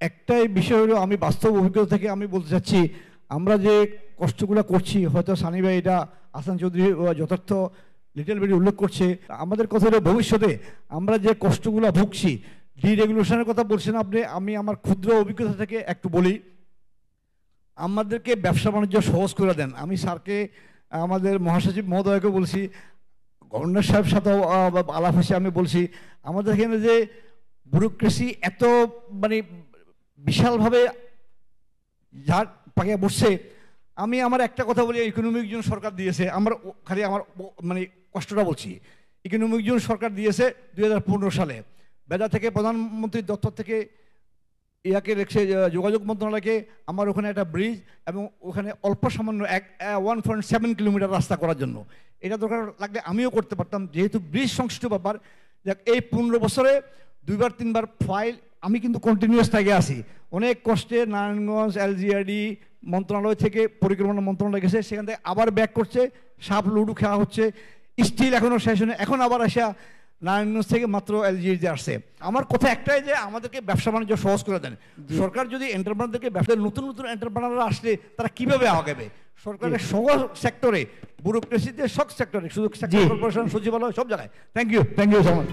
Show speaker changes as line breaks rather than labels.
একটাই বিষয় হলো, আমি বাস্তব অভিজ্ঞতা থেকে আমি বলতে চাচ্ছি, আমরা যে কষ্টগুলো করছি, হয়তো সানি ভাই এটা আহসান চৌধুরী যথার্থ লিটল বিট উল্লেখ করছে, আমাদের কথা হলো ভবিষ্যতে আমরা যে কষ্টগুলো ভুগছি, ডিরেগুলেশনের কথা বলছেন আপনি, আমি আমার ক্ষুদ্র অভিজ্ঞতা থেকে একটু বলি। আমাদেরকে ব্যবসা বাণিজ্য সহজ করে দেন। আমি স্যারকে, আমাদের মহাসচিব মহোদয়কে বলছি, গভর্নর সাহেব সাথেও আলাপ হয়েছে, আমি বলছি আমাদের এখানে যে ব্যুরোক্রেসি এত মানে বিশালভাবে যার পাকে বসছে। আমি আমার একটা কথা বলি, ইকোনমিক জোন সরকার দিয়েছে, খালি আমার মানে কষ্টটা বলছি। ইকোনমিক জোন সরকার দিয়েছে 2015 সালে, বেদা থেকে প্রধানমন্ত্রীর দপ্তর থেকে ইয়াকে রেখে যোগাযোগ মন্ত্রণালয়কে আমার ওখানে একটা ব্রিজ এবং ওখানে অল্প সামান্য 1.7 কিলোমিটার রাস্তা করার জন্য। এটা দরকার লাগলে আমিও করতে পারতাম, যেহেতু ব্রিজ সংশ্লিষ্ট ব্যাপার। দেখ, এই 15 বছরে 2-3বার ফাইল আমি কিন্তু কন্টিনিউয়াস থেকে আসি, অনেক কষ্টে নারায়ণগঞ্জ এলজিআরডি মন্ত্রণালয় থেকে পরিকল্পনা মন্ত্রণালয় গেছে, সেখান থেকে আবার ব্যাক করছে, সাপ লুডু খেলা হচ্ছে, স্টিল এখনও শেষ হয়নি, এখন আবার আসা নারায়ণগঞ্জ থেকে মাত্র এলজিআরডি আসছে। আমার কথা একটাই যে আমাদেরকে ব্যবসা বাণিজ্য সহজ করে দেন। সরকার যদি এন্টারপ্রেনারদেরকে ব্যবসা, নতুন নতুন এন্টারপ্রেনাররা আসলে তারা কিভাবে আগাবে? সরকারের সকল সেক্টরে, ব্যুরোক্রেসিতে সব সেক্টরে, শুধু সেক্টর কর্পোরেশন, সচিবালয়, সব জায়গায়। Thank you so much.